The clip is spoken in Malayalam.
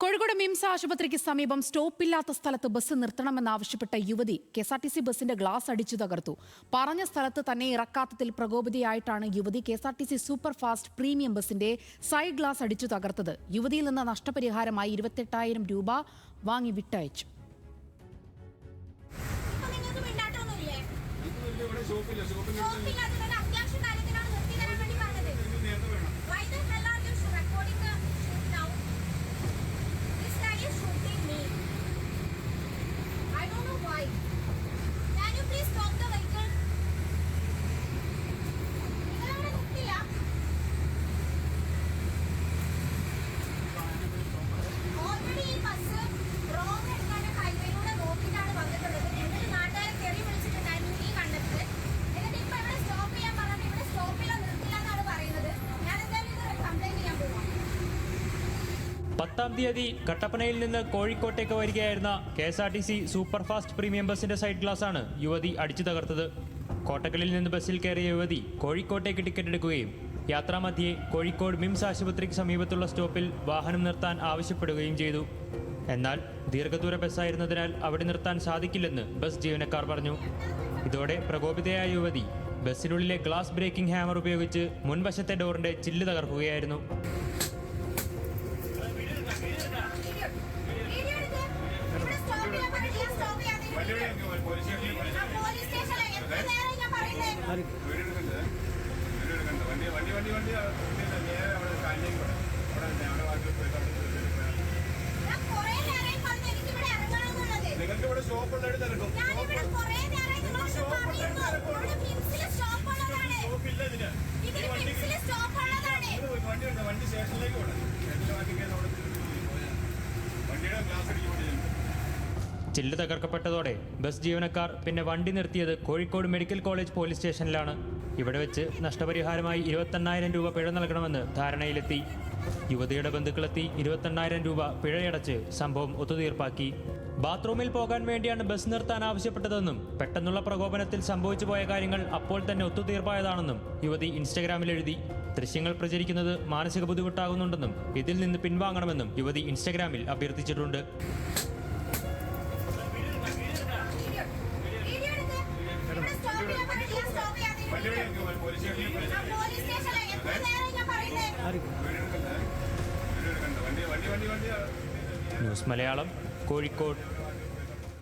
കോഴിക്കോട് മിംസ് ആശുപത്രിക്ക് സമീപം സ്റ്റോപ്പില്ലാത്ത സ്ഥലത്ത് ബസ് നിർത്തണമെന്നാവശ്യപ്പെട്ട യുവതി കെഎസ്ആർടിസി ബസിന്റെ ഗ്ലാസ് അടിച്ചു തകർത്തു. പറഞ്ഞ സ്ഥലത്ത് തന്നെ ഇറക്കാത്തതിൽ പ്രകോപിതയായിട്ടാണ് യുവതി കെഎസ്ആർടിസി സൂപ്പർ ഫാസ്റ്റ് പ്രീമിയം ബസിന്റെ സൈഡ് ഗ്ലാസ് അടിച്ചു തകർത്തത്. യുവതിയിൽ നിന്ന് നഷ്ടപരിഹാരമായി 28,000 രൂപ വാങ്ങി വിട്ടയച്ചു. പത്താം തീയതി കട്ടപ്പനയിൽ നിന്ന് കോഴിക്കോട്ടേക്ക് വരികയായിരുന്ന കെഎസ്ആർടിസി സൂപ്പർ ഫാസ്റ്റ് പ്രീമിയം ബസിന്റെ സൈഡ് ഗ്ലാസാണ് യുവതി അടിച്ചു തകർത്തത്. കോട്ടക്കലിൽ നിന്ന് ബസ്സിൽ കയറിയ യുവതി കോഴിക്കോട്ടേക്ക് ടിക്കറ്റ് എടുക്കുകയും യാത്രാമധ്യേ കോഴിക്കോട് മിംസ് ആശുപത്രിക്ക് സമീപത്തുള്ള സ്റ്റോപ്പിൽ വാഹനം നിർത്താൻ ആവശ്യപ്പെടുകയും ചെയ്തു. എന്നാൽ ദീർഘദൂര ബസ്സായിരുന്നതിനാൽ അവിടെ നിർത്താൻ സാധിക്കില്ലെന്ന് ബസ് ജീവനക്കാർ പറഞ്ഞു. ഇതോടെ പ്രകോപിതയായ യുവതി ബസ്സിനുള്ളിലെ ഗ്ലാസ് ബ്രേക്കിംഗ് ഹാമർ ഉപയോഗിച്ച് മുൻവശത്തെ ഡോറിന്റെ ചില്ല് തകർക്കുകയായിരുന്നു. ചില്ല് തകർക്കപ്പെട്ടതോടെ ബസ് ജീവനക്കാർ പിന്നെ വണ്ടി നിർത്തിയത് കോഴിക്കോട് മെഡിക്കൽ കോളേജ് പോലീസ് സ്റ്റേഷനിലാണ്. ഇവിടെ വെച്ച് നഷ്ടപരിഹാരമായി 28,000 രൂപ പിഴ നൽകണമെന്ന് ധാരണയിലെത്തി. യുവതിയുടെ ബന്ധുക്കളെത്തി 28,000 രൂപ പിഴയടച്ച് സംഭവം ഒത്തുതീർപ്പാക്കി. ബാത്റൂമിൽ പോകാൻ വേണ്ടിയാണ് ബസ് നിർത്താൻ ആവശ്യപ്പെട്ടതെന്നും പെട്ടെന്നുള്ള പ്രകോപനത്തിൽ സംഭവിച്ചു പോയ കാര്യങ്ങൾ അപ്പോൾ തന്നെ ഒത്തുതീർപ്പായതാണെന്നും യുവതി ഇൻസ്റ്റഗ്രാമിൽ എഴുതി. ദൃശ്യങ്ങൾ പ്രചരിക്കുന്നത് മാനസിക ബുദ്ധിമുട്ടാകുന്നുണ്ടെന്നും ഇതിൽ നിന്ന് പിൻവാങ്ങണമെന്നും യുവതി ഇൻസ്റ്റഗ്രാമിൽ അഭ്യർത്ഥിച്ചിട്ടുണ്ട്. ന്യൂസ് മലയാളം, കോഴിക്കോട്.